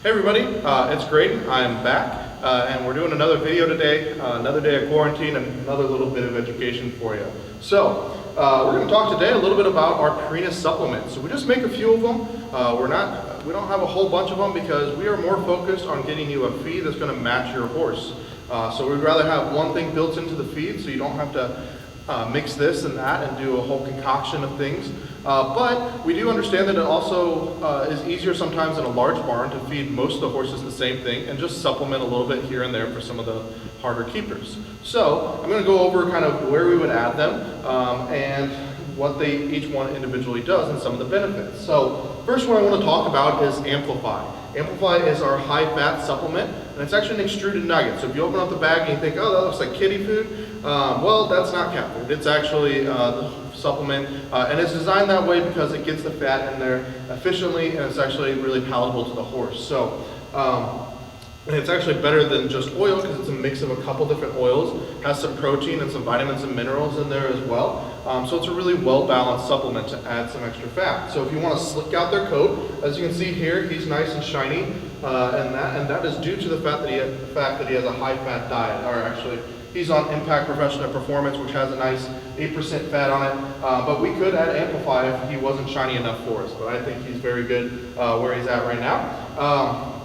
Hey everybody, it's Graydon. I'm back, and we're doing another video today, another day of quarantine, and another little bit of education for you. So, we're going to talk today a little bit about our Purina supplements. So we just make a few of them. We don't have a whole bunch of them because we are more focused on getting you a feed that's going to match your horse. So we'd rather have one thing built into the feed so you don't have to mix this and that and do a whole concoction of things. But we do understand that it also is easier sometimes in a large barn to feed most of the horses the same thing and just supplement a little bit here and there for some of the harder keepers. So I'm going to go over kind of where we would add them and what each one individually does and some of the benefits. So first one I want to talk about is Amplify. Amplify is our high-fat supplement, and it's actually an extruded nugget. So if you open up the bag and you think, oh, that looks like kitty food, well, that's not cat food. It's actually the supplement, and it's designed that way because it gets the fat in there efficiently, and it's actually really palatable to the horse. So, and it's actually better than just oil because it's a mix of a couple different oils, has some protein and some vitamins and minerals in there as well. So it's a really well-balanced supplement to add some extra fat. So if you want to slick out their coat, as you can see here, he's nice and shiny, and that is due to the fact that he has a high-fat diet. Or actually, he's on Impact Professional Performance, which has a nice 8% fat on it. But we could add Amplify if he wasn't shiny enough for us. But I think he's very good where he's at right now.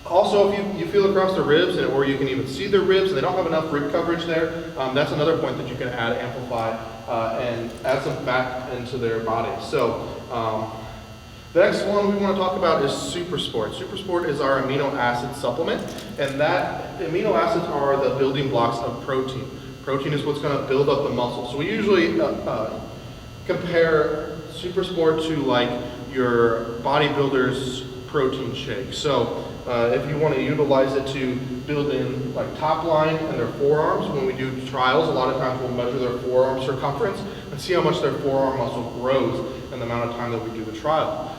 Also, if you feel across the ribs, or you can even see their ribs, and they don't have enough rib coverage there, that's another point that you can add Amplify and add some fat into their body. So the next one we want to talk about is Super Sport. Super Sport is our amino acid supplement, and that amino acids are the building blocks of protein. Protein is what's going to build up the muscle. So we usually compare Super Sport to like your bodybuilder's protein shake. So if you want to utilize it to build in like top line and their forearms, when we do trials, a lot of times we'll measure their forearm circumference and see how much their forearm muscle grows in the amount of time that we do the trial.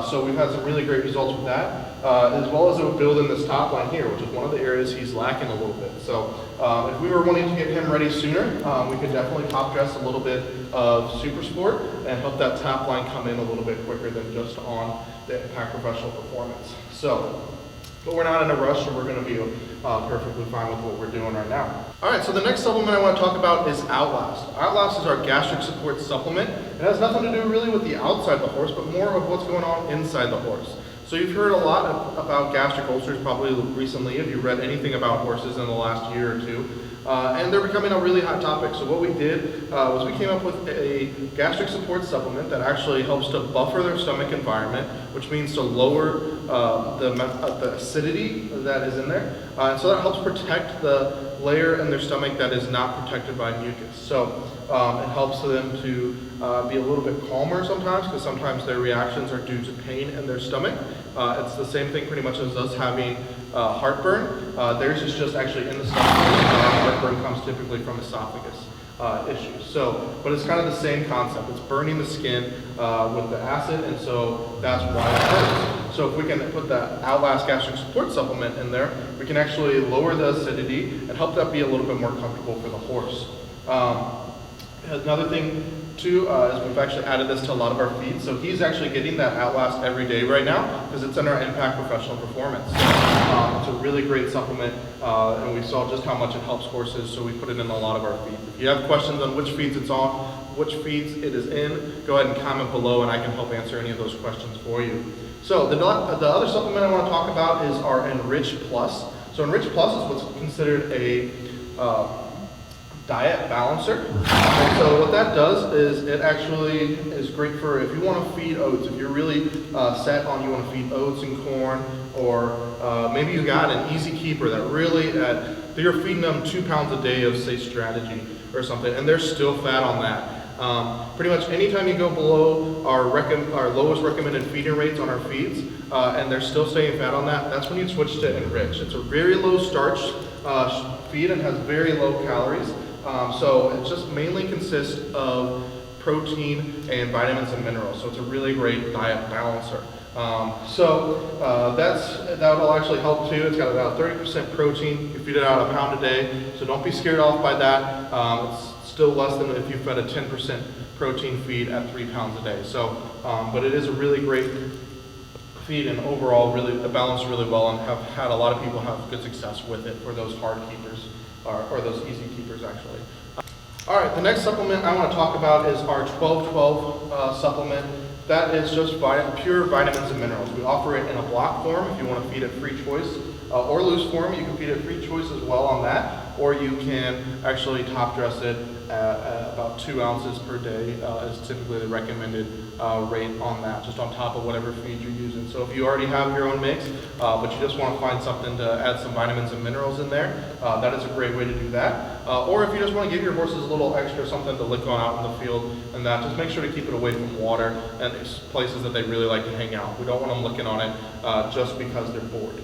So we've had some really great results with that, as well as it would build in this top line here, which is one of the areas he's lacking a little bit. So if we were wanting to get him ready sooner, we could definitely top dress a little bit of Super Sport and help that top line come in a little bit quicker than just on the Impact Professional Performance. So, but we're not in a rush, and we're going to be perfectly fine with what we're doing right now. All right, so the next supplement I want to talk about is Outlast. Outlast is our gastric support supplement. It has nothing to do really with the outside of the horse, but more of what's going on inside the horse. So you've heard a lot about gastric ulcers probably recently if you've read anything about horses in the last year or two. And they're becoming a really hot topic. So what we did was we came up with a gastric support supplement that actually helps to buffer their stomach environment, which means to lower the acidity that is in there. And so that helps protect the layer in their stomach that is not protected by mucus. So it helps them to be a little bit calmer sometimes, because sometimes their reactions are due to pain in their stomach. It's the same thing pretty much as us having heartburn. Theirs is just actually in the stomach. Heartburn comes typically from esophagus issues. So, but it's kind of the same concept. It's burning the skin with the acid, and so that's why it hurts. So if we can put the Outlast gastric support supplement in there, we can actually lower the acidity and help that be a little bit more comfortable for the horse. Another thing too is we've actually added this to a lot of our feeds. So he's actually getting that Outlast every day right now because it's in our Impact Professional Performance. It's a really great supplement, and we saw just how much it helps horses, so we put it in a lot of our feeds. If you have questions on which feeds it's on, which feeds it is in, go ahead and comment below and I can help answer any of those questions for you. So the other supplement I want to talk about is our Enrich Plus. So Enrich Plus is what's considered a diet balancer. And so what that does is it actually is great for if you want to feed oats. If you're really set on you want to feed oats and corn, or maybe you got an easy keeper that really you're feeding them 2 pounds a day of say strategy or something, and they're still fat on that. Pretty much anytime you go below our lowest recommended feeding rates on our feeds, and they're still staying fat on that, that's when you switch to Enrich. It's a very low starch feed and has very low calories. So it just mainly consists of protein and vitamins and minerals. So it's a really great diet balancer. That will actually help too. It's got about 30% protein. You feed it out a pound a day. So don't be scared off by that. It's still less than if you fed a 10% protein feed at 3 pounds a day. So, but it is a really great feed and overall really balance really well, and have had a lot of people have good success with it for those hard keepers, or those easy keepers actually. All right, the next supplement I want to talk about is our 12-12 supplement. That is just pure vitamins and minerals. We offer it in a block form if you want to feed it free choice, or loose form. You can feed it free choice as well on that, or you can actually top dress it at about 2 ounces per day is typically the recommended rate on that, just on top of whatever feed you're using. So if you already have your own mix, but you just want to find something to add some vitamins and minerals in there, that is a great way to do that. Or if you just want to give your horses a little extra something to lick on out in the field, and that, just make sure to keep it away from water and places that they really like to hang out. We don't want them licking on it just because they're bored.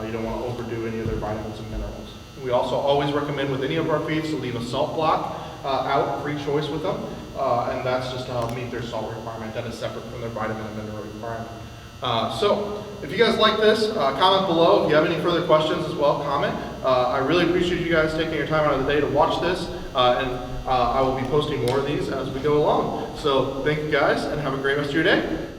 You don't want to overdo any of their vitamins and minerals. We also always recommend with any of our feeds to leave a salt block out, free choice with them, and that's just to help meet their salt requirement. That is separate from their vitamin and mineral requirement. So if you guys like this, comment below. If you have any further questions as well, comment. I really appreciate you guys taking your time out of the day to watch this, and I will be posting more of these as we go along. So thank you guys, and have a great rest of your day.